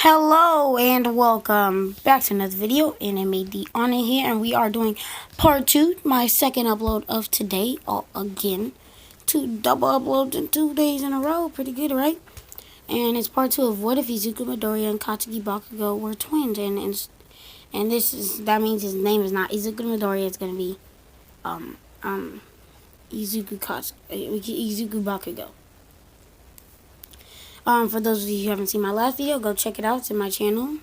Hello and welcome back to another video, and I made the on it here, and we are doing part 2, my second upload of today, again. 2 double uploads in 2 days in a row, pretty good, right? And it's part 2 of what if Izuku, Midorya, and Katsuki Bakugo were twins, and that means his name is not Izuku Midorya, it's gonna be Izuku Bakugo. For those of you who haven't seen my last video, go check it out. It's in my channel.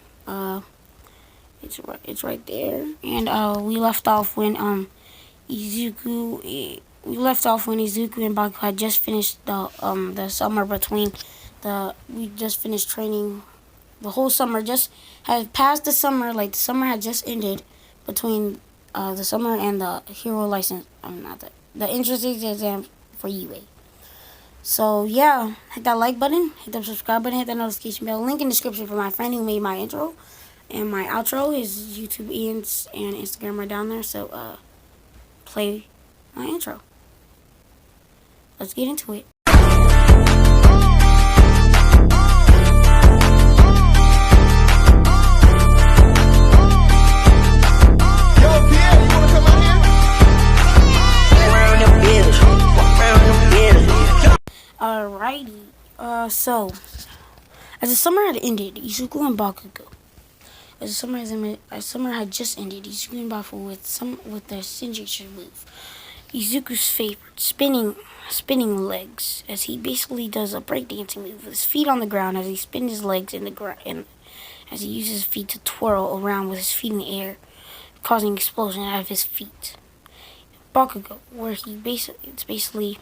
It's right there. And we left off when Izuku and Bakugo had just finished the summer between we just finished training. The whole summer just had passed the summer, like the summer had just ended between the summer and the hero license. The entrance exam for UA. So yeah, hit that like button, hit that subscribe button, hit that notification bell. Link in the description for my friend who made my intro and my outro. His YouTube and Instagram are down there. So play my intro. Let's get into it. Alrighty, so, as the summer had ended, Izuku and Bakugo, as the summer had just ended, Izuku and Bakugo with their signature move, Izuku's favorite, spinning legs, as he basically does a breakdancing move with his feet on the ground as he spins his legs in the ground, and as he uses his feet to twirl around with his feet in the air, causing an explosion out of his feet. Bakugo, where it's basically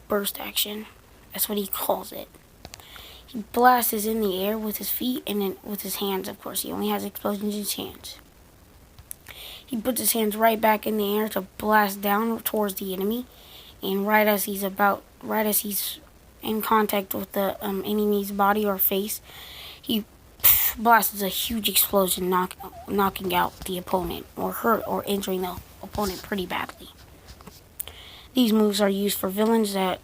burst action. That's what he calls it. He blasts in the air with his feet and then with his hands, of course. He only has explosions in his hands. He puts his hands right back in the air to blast down towards the enemy. And right as he's in contact with the enemy's body or face, he blasts a huge explosion, knocking out the opponent or injuring the opponent pretty badly. These moves are used for villains that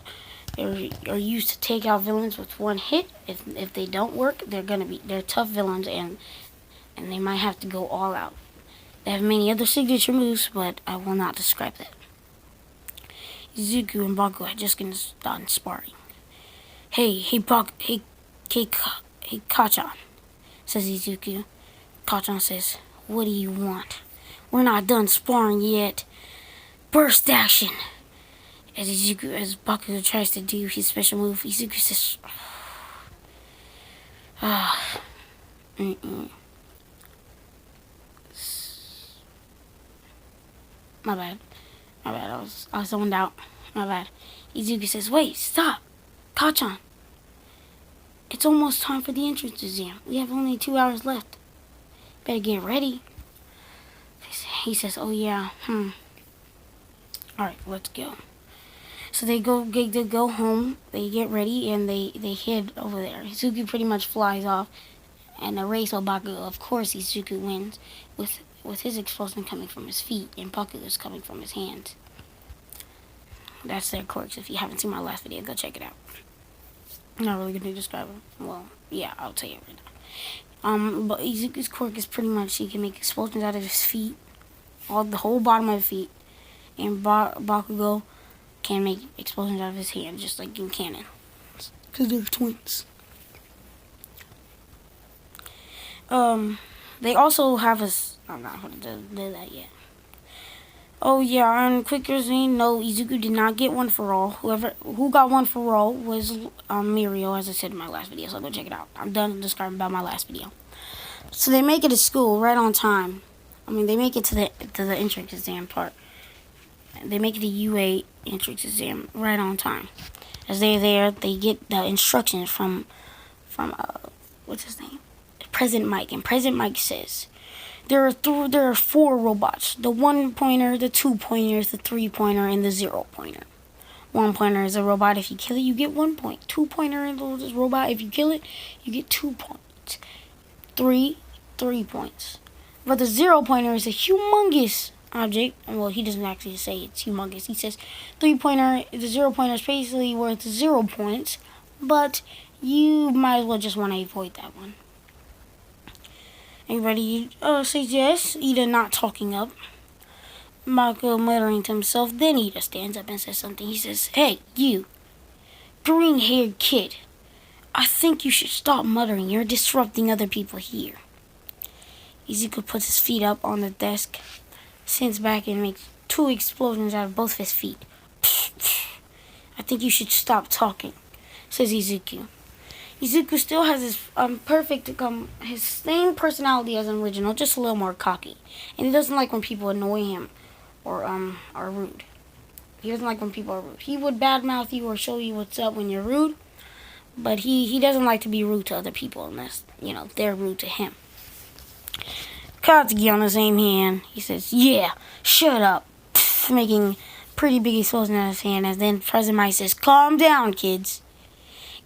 are used to take out villains with one hit. If they don't work, they're tough villains and they might have to go all out. They have many other signature moves, but I will not describe that. Izuku and Bakugo had just gotten done sparring. Hey Kachan, says Izuku. Kachan says, "What do you want? We're not done sparring yet. Burst action." As Bakugo tries to do his special move, Izuku says, My bad. I was zoned out. My bad. Izuku says, "Wait, stop. Kachan. It's almost time for the entrance exam. We have only 2 hours left. Better get ready." He says, "Oh yeah, Alright, let's go." So they go home, they get ready, and they head over there. Izuku pretty much flies off, and the race with Bakugo, of course, Izuku wins, with his explosion coming from his feet, and Bakugo's coming from his hands. That's their quirks. If you haven't seen my last video, go check it out. I'm not really going to describe them. Well, yeah, I'll tell you right now. But Izuku's quirk is pretty much he can make explosions out of his feet, the whole bottom of his feet, and Bakugo can make explosions out of his hand, just like in canon, because they're twins. They also have I'm not going to do that yet. Oh yeah, and quick resume, no, Izuku did not get one for all. Who got one for all was Mirio, as I said in my last video, so go check it out. I'm done describing about my last video. So they make it to school right on time. They make it to the entrance exam part. They make it a UA entrance exam right on time. As they're there, they get the instructions from what's his name? President Mike. And President Mike says, there are 4 robots. The 1-pointer, the 2-pointers, the 3-pointer, and the 0-pointer. 1-pointer is a robot. If you kill it, you get 1 point. 2-pointer is a robot. If you kill it, you get 2 points. 3 points. But the 0-pointer is a humongous object. Well, he doesn't actually say it's humongous. He says the 0-pointer is basically worth 0 points, but you might as well just want to avoid that one. Everybody says yes. Ida not talking up. Bakugo muttering to himself. Then Ida stands up and says something. He says, "Hey, you, green-haired kid. I think you should stop muttering. You're disrupting other people here." Izuku puts his feet up on the desk, sits back and makes 2 explosions out of both of his feet. "I think you should stop talking," says Izuku. Izuku still has his his same personality as an original, just a little more cocky. And he doesn't like when people annoy him or are rude. He doesn't like when people are rude. He would badmouth you or show you what's up when you're rude, but he doesn't like to be rude to other people unless, they're rude to him. Katsuki on the same hand, he says, "Yeah, shut up," making pretty big explosion in his hand, as then President Mike says, "Calm down, kids.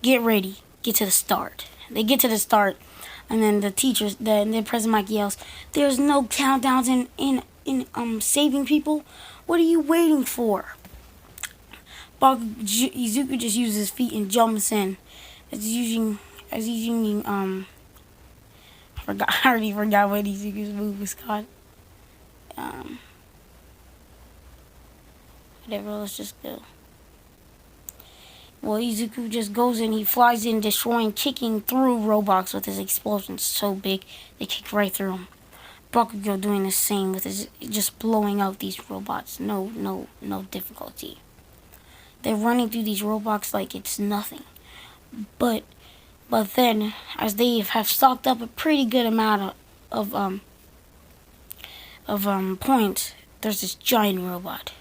Get ready. Get to the start." They get to the start, and then the teachers, then President Mike yells, "There's no countdowns in saving people. What are you waiting for?" Izuku just uses his feet and jumps in, as he's using I already forgot what Izuku's move was called. Whatever, let's just go. Well, Izuku just goes in, he flies in, destroying, kicking through robots with his explosions so big, they kick right through him. Bakugo doing the same with his, just blowing out these robots, no difficulty. They're running through these robots like it's nothing. But then, as they have stocked up a pretty good amount of points, there's this giant robot.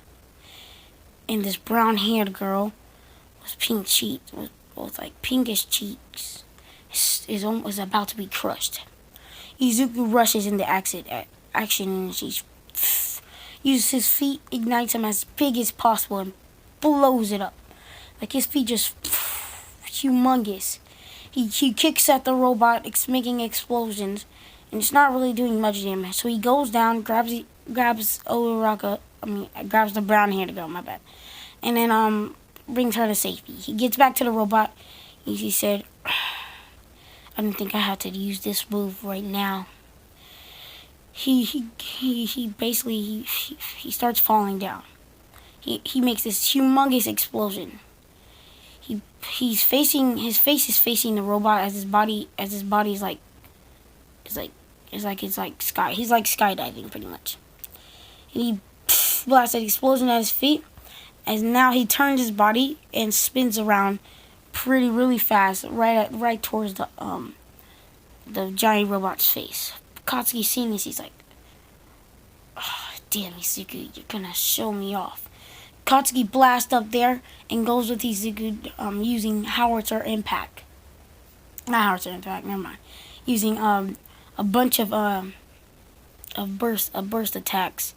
And this brown-haired girl with pink cheeks, with both like pinkish cheeks, is about to be crushed. Izuku rushes into action and she uses his feet, ignites him as big as possible, and blows it up. Like his feet just humongous. He kicks at the robot, making explosions, and it's not really doing much damage. So he goes down, grabs the brown-haired girl, my bad, and then brings her to safety. He gets back to the robot. He said, "I didn't think I had to use this move right now." He basically starts falling down. He makes this humongous explosion. His face is facing the robot as his body is like he's like skydiving pretty much. And he blasts an explosion at his feet, as now he turns his body and spins around really fast right towards the giant robot's face. Katsuki seeing this, he's like, "Oh, damn, Izuku, you're gonna show me off." Katsuki blasts up there and goes with Izuku using howitzer impact. Not howitzer impact, never mind. Using a bunch of burst attacks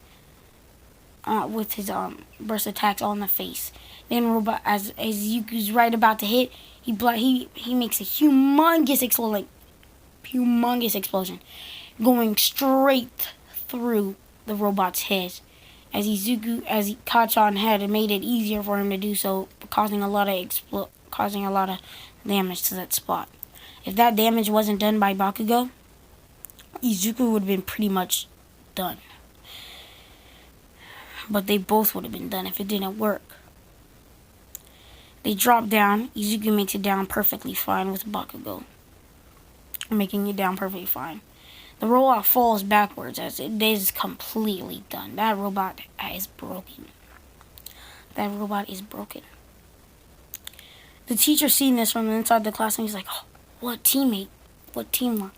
with his burst attacks on the face. Then robot, as Izuku's right about to hit, he makes a humongous explosion, going straight through the robot's head. As Kachan had made it easier for him to do so, causing a lot of damage to that spot. If that damage wasn't done by Bakugo, Izuku would have been pretty much done. But they both would have been done if it didn't work. They drop down. Izuku makes it down perfectly fine with Bakugo, making it down perfectly fine. The robot falls backwards as it is completely done. That robot is broken. The teacher seeing this from inside the classroom, he's like, "Oh, what teammate? What teamwork?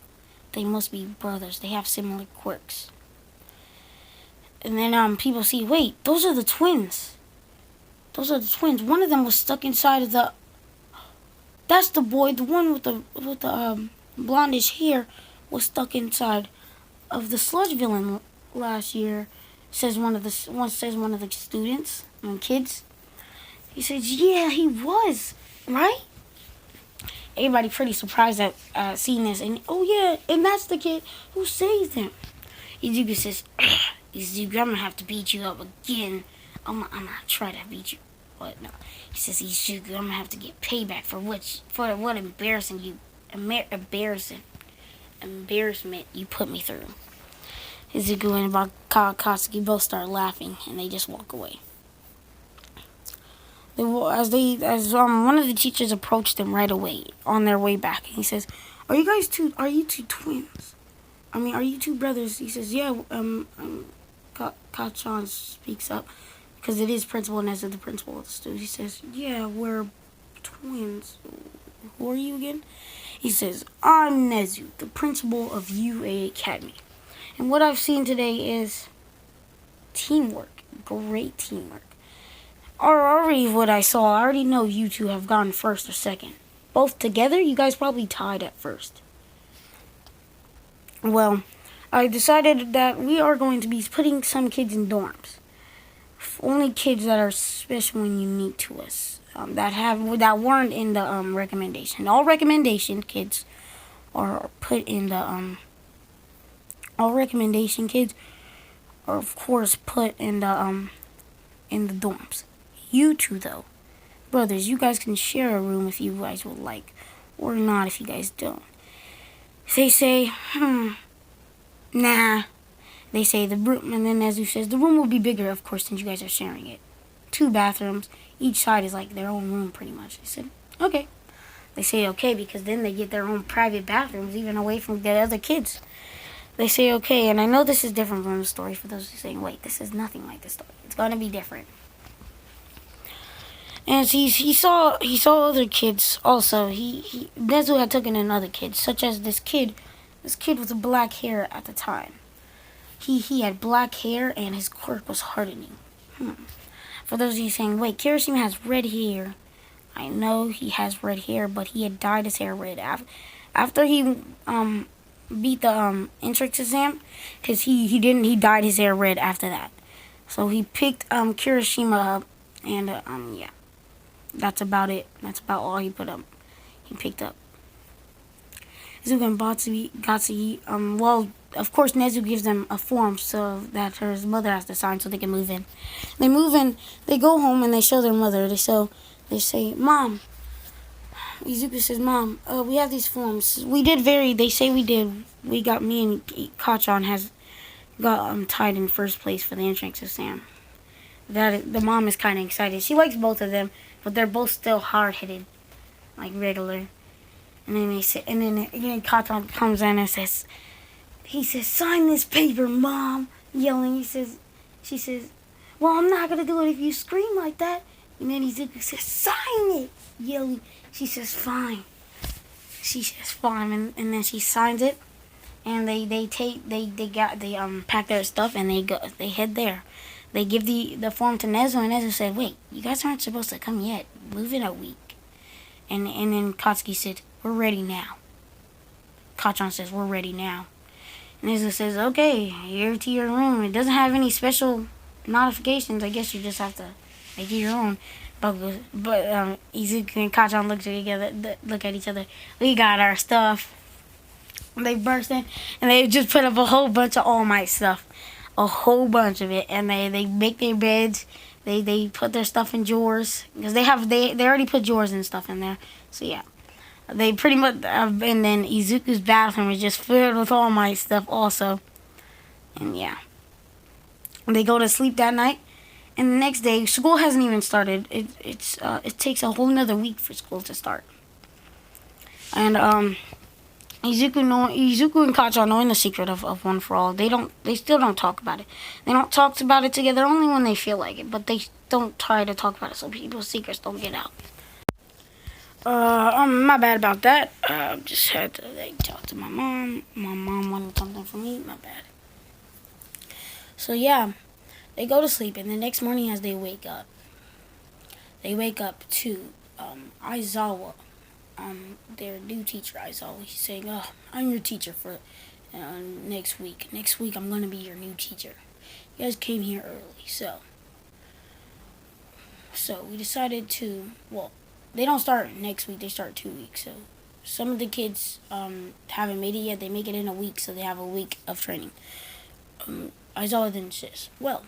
They must be brothers. They have similar quirks." And then people see, wait, those are the twins. One of them was stuck inside of the... That's the boy. The one with the blondish hair was stuck inside of the sludge villain last year, says one of the students and kids. He says, "Yeah, he was, right?" Everybody pretty surprised at seeing this, and oh yeah, and that's the kid who saved him. Izuku says, "Izuku, I'm gonna have to beat you up again. I'm gonna try to beat you But no, he says, Izuku, I'm gonna have to get payback for what embarrassment you put me through. Izuku and Katsuki both start laughing, and they just walk away. As one of the teachers approached them right away on their way back, he says, Are you two twins? Are you two brothers?" He says, "Yeah." Kachan speaks up because it is Principal Nezu, the principal of the school. He says, "Yeah, we're twins. Who are you again?" He says, "I'm Nezu, the principal of UA Academy. And what I've seen today is teamwork. Great teamwork. Already what I saw, I already know you two have gone first or second. Both together, you guys probably tied at first. Well, I decided that we are going to be putting some kids in dorms. Only kids that are special and unique to us. That weren't in the recommendation. All recommendation kids are put in the all recommendation kids are of course put in the dorms. You two though, brothers, you guys can share a room if you guys would like, or not if you guys don't. If they say, nah, they say the room, and then Nezu says the room will be bigger, of course, since you guys are sharing it. 2 bathrooms, each side is like their own room, pretty much. They said, okay. They say okay because then they get their own private bathrooms, even away from the other kids. They say okay, and I know this is different from the story. For those who are saying, wait, this is nothing like the story. It's gonna be different. And he saw other kids also. Nezu had taken in other kids, such as this kid with black hair at the time. He had black hair and his quirk was hardening. For those of you saying, wait, Kirishima has red hair. I know he has red hair, but he had dyed his hair red after he beat the entrance exam, because he dyed his hair red after that. So he picked Kirishima up, and yeah. That's about it. That's about all he picked up. Izuku and Katsuki, well, of course, Nezu gives them a form so that his mother has to sign so they can move in. They move in, they go home, and they show their mother. They say, Mom. Izuku says, Mom, we have these forms. We got, me and Kachan got tied in first place for the entrance exam. The mom is kind of excited. She likes both of them, but they're both still hard-headed, like regular. And then again, Kachan comes in and says, sign this paper, Mom, yelling. She says, well, I'm not going to do it if you scream like that. And then Izuku says, sign it, yelling. She says, fine. And then she signs it, and they pack their stuff, and they head there. They give the form to Nezu, and Nezu said, wait, you guys aren't supposed to come yet. Move in a week. And then Katsuki said, we're ready now. Kachan says, we're ready now. And Nezu says, okay, you're to your room. It doesn't have any special modifications. I guess you just have to make it your own. But Izuku and Kachan look at each other. We got our stuff. They burst in, and they just put up a whole bunch of All Might stuff. A whole bunch of it, and they make their beds. They put their stuff in drawers because they already put drawers and stuff in there. So yeah, they pretty much and then Izuku's bathroom is just filled with All Might stuff also. And yeah, they go to sleep that night, and the next day school hasn't even started. It takes a whole another week for school to start. And Izuku and Kachan knowing the secret of One for All. They still don't talk about it. They don't talk about it together only when they feel like it, but they don't try to talk about it so people's secrets don't get out. My bad about that. Just had to talk to my mom. My mom wanted something from me. My bad. So yeah, they go to sleep, and the next morning as they wake up to Aizawa. Their new teacher, Aizawa. He's saying, oh, I'm your teacher for next week. Next week, I'm going to be your new teacher. You guys came here early, so we decided to, well, they don't start next week, they start 2 weeks, so some of the kids haven't made it yet. They make it in a week, so they have a week of training. Aizawa then says, well,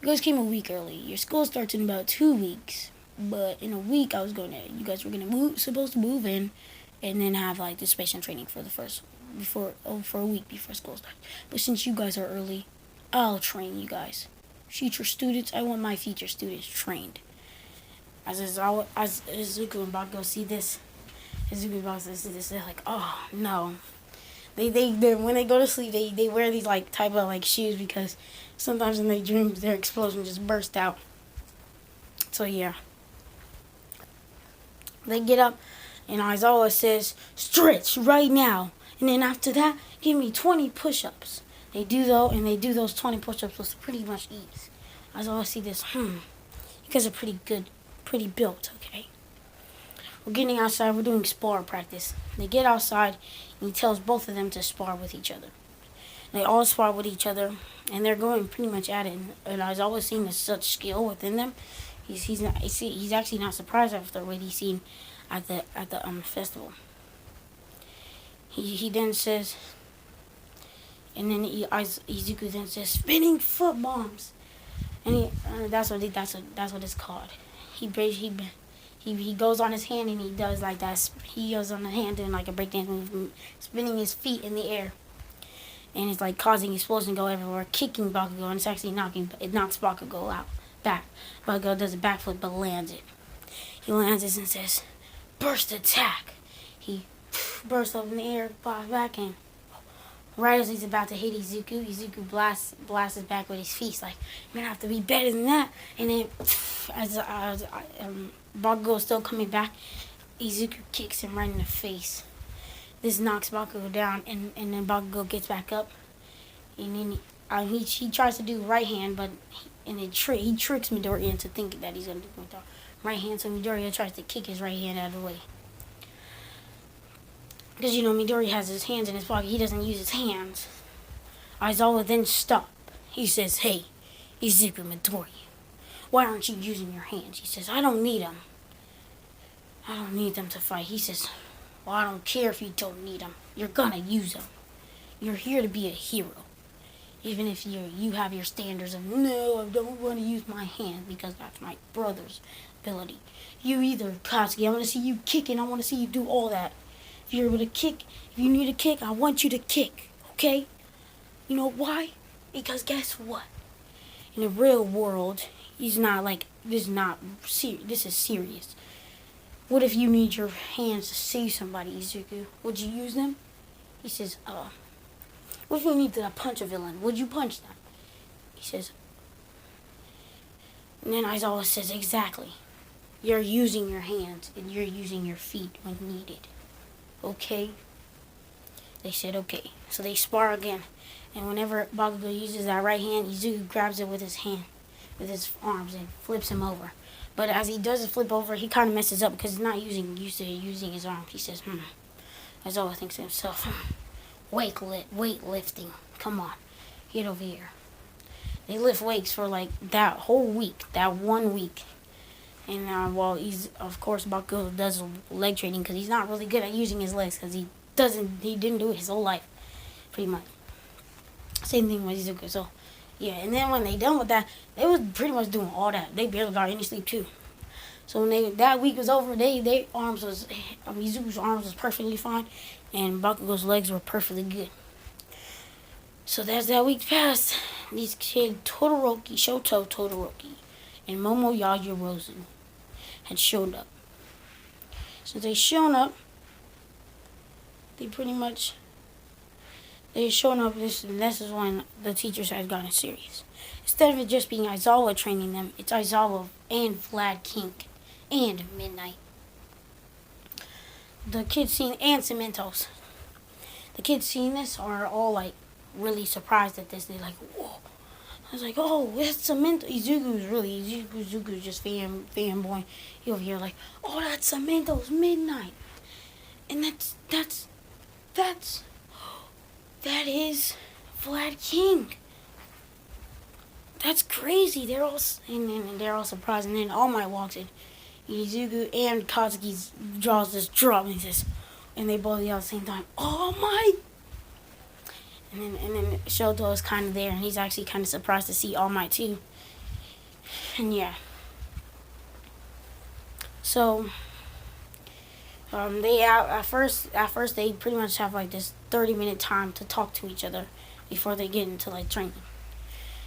you guys came a week early. Your school starts in about 2 weeks. but in a week you guys were supposed to move in, and then have like the special training for for a week before school starts. But since you guys are early, I'll train you guys. Future students, I want my future students trained. As Izuku and Bakugo see this, they're like, oh no. They when they go to sleep, they wear these like type of like shoes, because sometimes in their dreams their explosion just burst out. So yeah. They get up, and Aizawa says, stretch right now. And then after that, give me 20 push-ups. They do those 20 push-ups with pretty much ease. Aizawa see this, you guys are pretty good, pretty built, okay? We're getting outside, we're doing spar practice. They get outside, and he tells both of them to spar with each other. They all spar with each other, and they're going pretty much at it. And Aizawa's seen such skill within them. He's actually not surprised after what he's seen at the festival. He then says, and then Izuku then says, spinning foot bombs, and that's what it's called. He goes on his hand and he does like that. He goes on the hand doing like a breakdance move, spinning his feet in the air, and it's like causing explosions to go everywhere, kicking Bakugo, and it's actually knocks Bakugo out. Back. Bakugo does a backflip but lands it. He lands it and says, burst attack. He bursts up in the air, pops back, and right as he's about to hit Izuku blasts his back with his feet. He's like, you're gonna have to be better than that. And then as Bakugo is still coming back, Izuku kicks him right in the face. This knocks Bakugo down, and then Bakugo gets back up, and then he tries to do right hand, but he tricks Midorya into thinking that he's going to do with the right hand, so Midorya tries to kick his right hand out of the way. Because, Midorya has his hands in his pocket, he doesn't use his hands. Aizawa then stops. He says, hey, Izuku Midorya, why aren't you using your hands? He says, I don't need them. I don't need them to fight. He says, well, I don't care if you don't need them. You're going to use them. You're here to be a hero. Even if you have your standards of, no, I don't want to use my hand because that's my brother's ability. You either, Katsuki, I want to see you kicking. I want to see you do all that. If you're able to kick, if you need a kick, I want you to kick, okay? You know why? Because guess what? In the real world, this is serious. What if you need your hands to save somebody, Izuku? Would you use them? He says, what if you need to punch a villain? Would you punch them? He says, and then Aizawa says, exactly. You're using your hands and you're using your feet when needed. Okay? They said, okay. So they spar again. And whenever Bakugo uses that right hand, Izuku grabs it with his arms, and flips him over. But as he does the flip over, he kind of messes up because he's not used to using his arms. He says, Aizawa thinks to himself, weightlifting. Come on, get over here. They lift weights for like that whole week, that 1 week. And of course, Bakugo does leg training because he's not really good at using his legs because he didn't do it his whole life, pretty much. Same thing with Izuku. So, yeah, and then when they done with that, they was pretty much doing all that. They barely got any sleep too. So when that week was over, Izuku's arms was perfectly fine, and Bakugo's legs were perfectly good. So that's that week passed. These kids, Shoto Todoroki, and Mojang Rose had showed up. Since they shown up, they shown up. This is when the teachers had gotten serious. Instead of it just being Aizawa training them, it's Aizawa and Vlad King and Midnight. The kids and Cementos. The kids seeing this are all like really surprised at this. They're like, whoa. I was like, oh, it's Cementos. Izuku's just fanboy. He over here like, oh, that's Cementos Midnight. And that is Vlad King. That's crazy. They're all surprised. And then All Might walks in. Izuku and Katsuki draws this drum and says, and they both yell at the same time, All Might. And then Shoto is kind of there, and he's actually kind of surprised to see All Might too. And yeah. So they at first they pretty much have like this 30-minute time to talk to each other before they get into like training.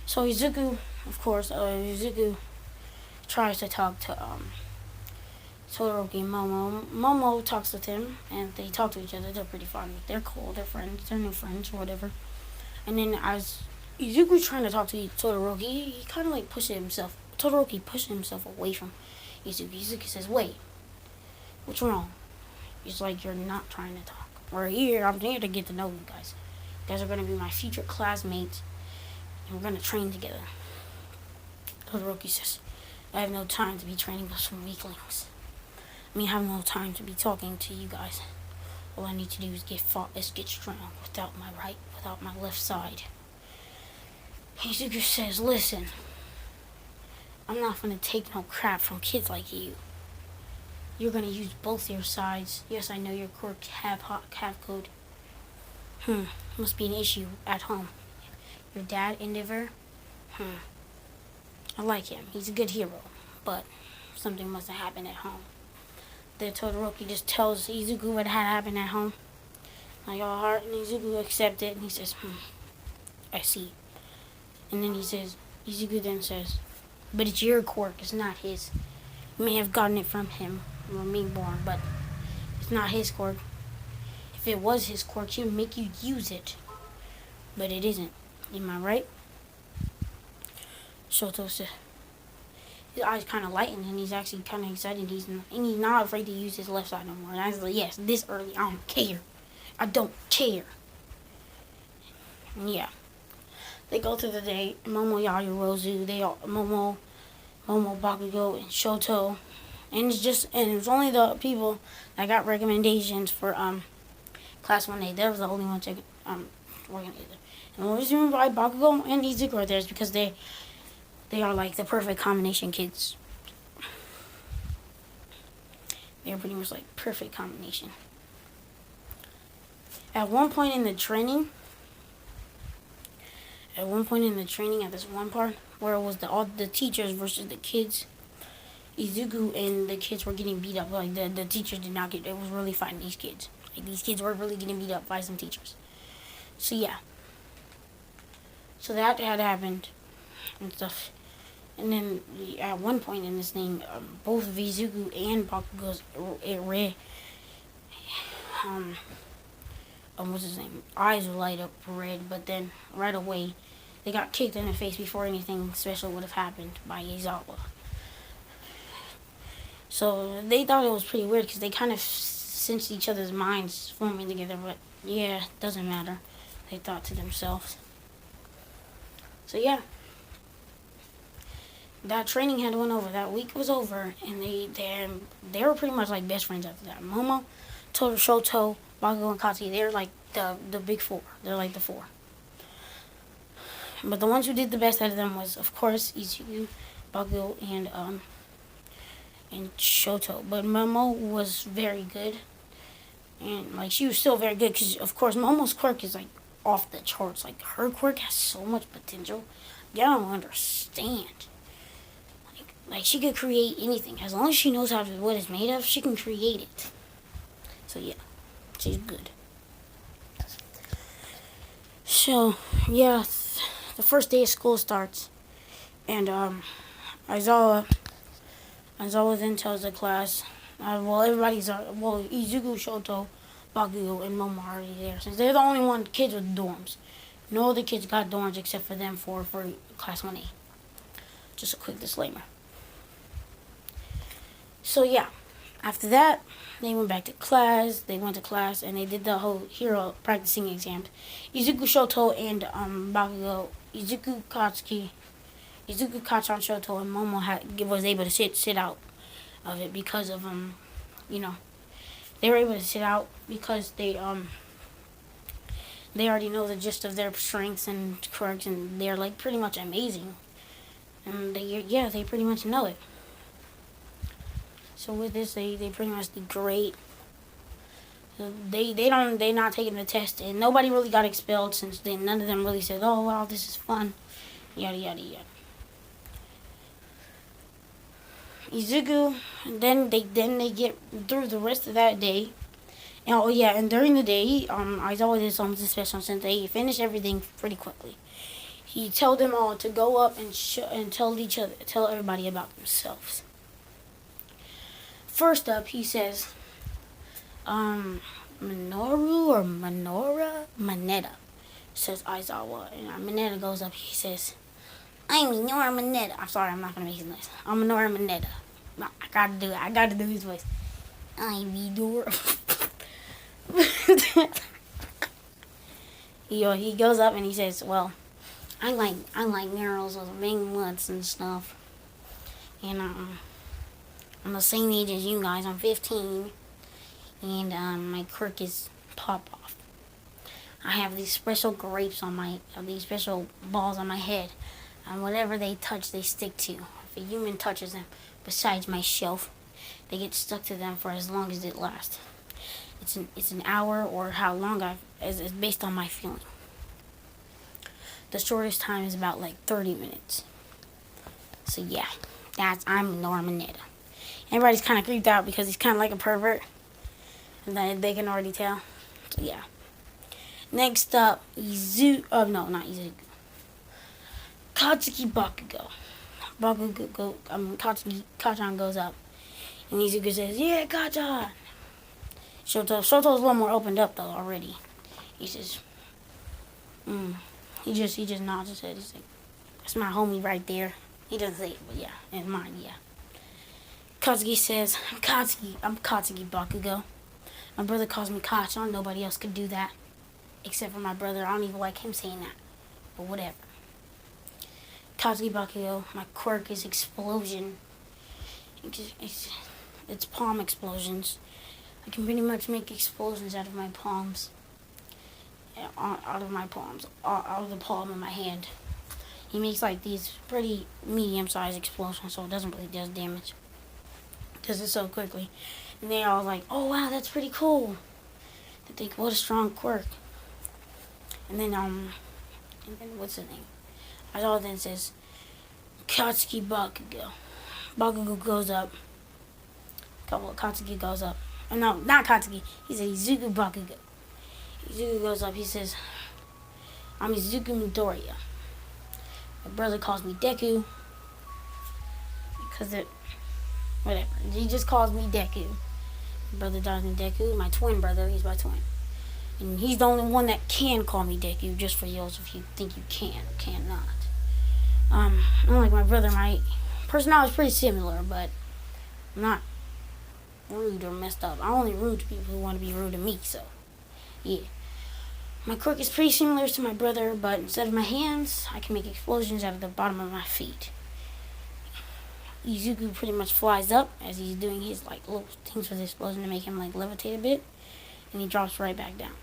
So Izuku, of course, Izuku tries to talk to Todoroki and Momo. Momo talks with him, and they talk to each other. They're pretty funny. They're cool. They're friends. They're new friends or whatever. And then as Izuku's trying to talk to Todoroki, he kind of like pushes himself. Todoroki pushes himself away from Izuku. Izuku says, "Wait, what's wrong?" He's like, "You're not trying to talk. I'm here to get to know you guys. You guys are going to be my future classmates, and we're going to train together." Todoroki says, "I have no time to be training with some weaklings. I have no time to be talking to you guys. All I need to do is get strong without my left side." Izuku says, "Listen, I'm not going to take no crap from kids like you. You're going to use both your sides. Yes, I know your quirk have code. Must be an issue at home. Your dad, Endeavor? I like him. He's a good hero. But something must have happened at home." Then Todoroki just tells Izuku what had happened at home. Like all heart, and Izuku accepts it, and he says, "I see." And then Izuku then says, "But it's your quirk, it's not his. You may have gotten it from him, or me born, but it's not his quirk. If it was his quirk, he would make you use it. But it isn't. Am I right?" Shoto says, his eyes kind of lighten, and he's actually kind of excited. He's not afraid to use his left side no more. And I was like, "Yes, this early, I don't care. I don't care." And yeah, they go through the day. Mojang Rose, Momo, Bakugo, and Shoto, and it's only the people that got recommendations for class 1A. They was the only ones that working together. And the reason why Bakugo and Izuku are there is because they are like the perfect combination kids. They're pretty much like perfect combination. At one point in the training, at this one part where it was all the teachers versus the kids, Izuku and the kids were getting beat up. Like the teachers did not it was really fighting these kids. Like these kids were really getting beat up by some teachers. So yeah. So that had happened and stuff. And then at one point in this thing, both Izuku and Bakugo's what's his name? Eyes would light up red, but then right away they got kicked in the face before anything special would have happened by Izawa. So they thought it was pretty weird because they kind of sensed each other's minds forming together, but yeah, doesn't matter. They thought to themselves. So yeah. That training had went over. That week was over, and they were pretty much like best friends after that. Momo, Shoto, Bakugo, and Katsuki. They're like the big four. They're like the four. But the ones who did the best out of them was, of course, Izuku, Bakugo, and Shoto. But Momo was very good, and like she was still very good because, of course, Momo's quirk is like off the charts. Like her quirk has so much potential. Y'all don't understand. Like, she could create anything. As long as she knows what it's made of, she can create it. So, yeah. She's good. So, yeah. The first day of school starts. And, Izawa then tells the class, Izuku, Shoto, Bakugo, and Momo are already there. Since they're the only kids with dorms. No other kids got dorms except for them for class 1A. Just a quick disclaimer. So yeah, after that, they went to class, and they did the whole hero practicing exams. Izuku, Shoto, and Bakugo, Izuku, Katsuki, Kachan, Shoto, and Momo was able to sit out of it because of they were able to sit out because they already know the gist of their strengths and quirks, and they're like pretty much amazing, and they pretty much know it. So with this, they pretty much did great. So they're not taking the test, and nobody really got expelled since then. None of them really said, "Oh wow, this is fun," yada yada yada. Izuku, then they get through the rest of that day. And, oh yeah, and during the day, Aizawa did something special since they finished everything pretty quickly. He told them all to go up and tell everybody about themselves. First up, he says, Manetta, says Aizawa. And Manetta goes up, he says, I'm Minoru Manetta. I'm sorry, I'm not going to make his noise. I'm Minoru Manetta. I gotta do his voice. I'm Midorya. He goes up and he says, well, I like girls with big butts and stuff. And I'm the same age as you guys. I'm 15. And my quirk is pop off. I have these special these special balls on my head. And whatever they touch, they stick to. If a human touches them, besides my shelf, they get stuck to them for as long as it lasts. It's an hour or how long it's based on my feeling. The shortest time is about like 30 minutes. So yeah, I'm Manetta. Everybody's kind of creeped out because he's kind of like a pervert. And they can already tell. So yeah. Next up, not Izuku. Katsuki Bakugo. Kachan goes up. And Izuku says, yeah, Kachan. Shoto's a little more opened up though already. He says, he just nods his head. He's like, that's my homie right there. He doesn't say it, but yeah, it's mine, yeah. Katsuki says, I'm Katsuki Bakugo. My brother calls me Kachan. Nobody else could do that. Except for my brother. I don't even like him saying that. But whatever. Katsuki Bakugo, my quirk is explosion. It's palm explosions. I can pretty much make explosions out of my palms. Out of the palm of my hand. He makes like these pretty medium-sized explosions, so it doesn't really do damage. Does it so quickly. And they all like, oh wow, that's pretty cool. They think, what a strong quirk. And then what's the name? Aizawa then says, Katsuki Bakugo. Bakugo goes up. Katsuki goes up. No, not Katsuki. He said Izuku Bakugo. Izuku goes up. He says, I'm Izuku Midorya. My brother calls me Deku. Whatever. He just calls me Deku. My brother calls me Deku. My twin brother, he's my twin. And he's the only one that can call me Deku, just for yours if you think you can or cannot. Unlike my brother, my personality is pretty similar, but I'm not rude or messed up. I'm only rude to people who want to be rude to me, so yeah. My quirk is pretty similar to my brother, but instead of my hands, I can make explosions out of the bottom of my feet. Izuku pretty much flies up as he's doing his like little things with the explosion to make him like levitate a bit, and he drops right back down.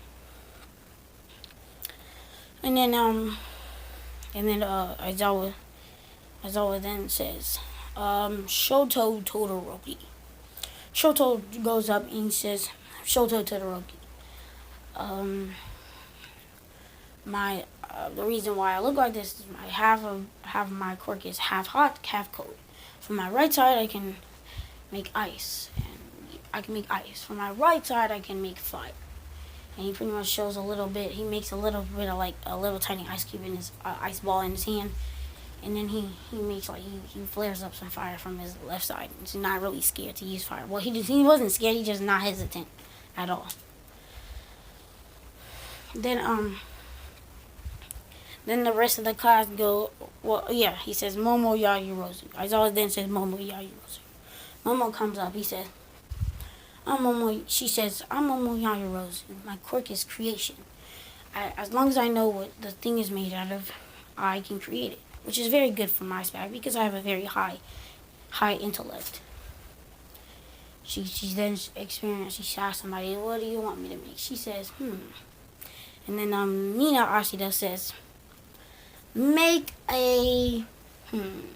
And then Aizawa then says, Shoto Todoroki. Shoto goes up and he says, Shoto Todoroki. The reason why I look like this is half of my quirk is half hot, half cold. From my right side, I can make ice, From my right side, I can make fire. And he pretty much shows a little bit. He makes a little bit of like a little tiny ice cube in his ice ball in his hand, and then he makes like he flares up some fire from his left side. He's not really scared to use fire. Well, he wasn't scared. He just not hesitant at all. Then the rest of the class go. Well, yeah, he says Momo Yajirozu. Aizawa then says Momo Yajirozu. Momo comes up. He says, She says, I'm Momo Yajirozu. My quirk is creation. As long as I know what the thing is made out of, I can create it, which is very good for my spec because I have a very high intellect. She then experienced. She asked somebody, what do you want me to make? She says, And then Mina Ashida says, make a I'm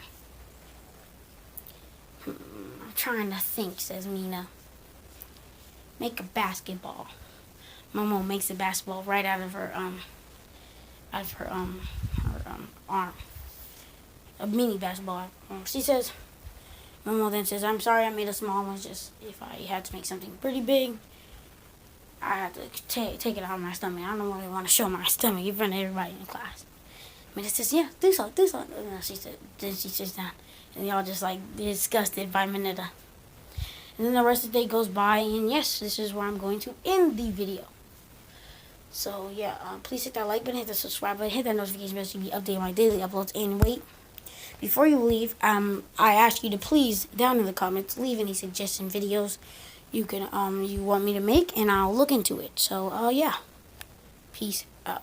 trying to think, says Mina. Make a basketball. Momo makes a basketball right out of her arm. A mini basketball. She says, Momo then says, I'm sorry I made a small one. Just if I had to make something pretty big, I had to take it out of my stomach. I don't really want to show my stomach in front of everybody in class. Mina says, yeah, do so. And then she sits down. And they all just like disgusted by Mineta. And then the rest of the day goes by, and yes, this is where I'm going to end the video. So yeah, please hit that like button, hit the subscribe button, hit that notification bell so you can be updated on my daily uploads. And wait, before you leave, I ask you to please, down in the comments, leave any suggestion videos you can you want me to make, and I'll look into it. So yeah, peace out.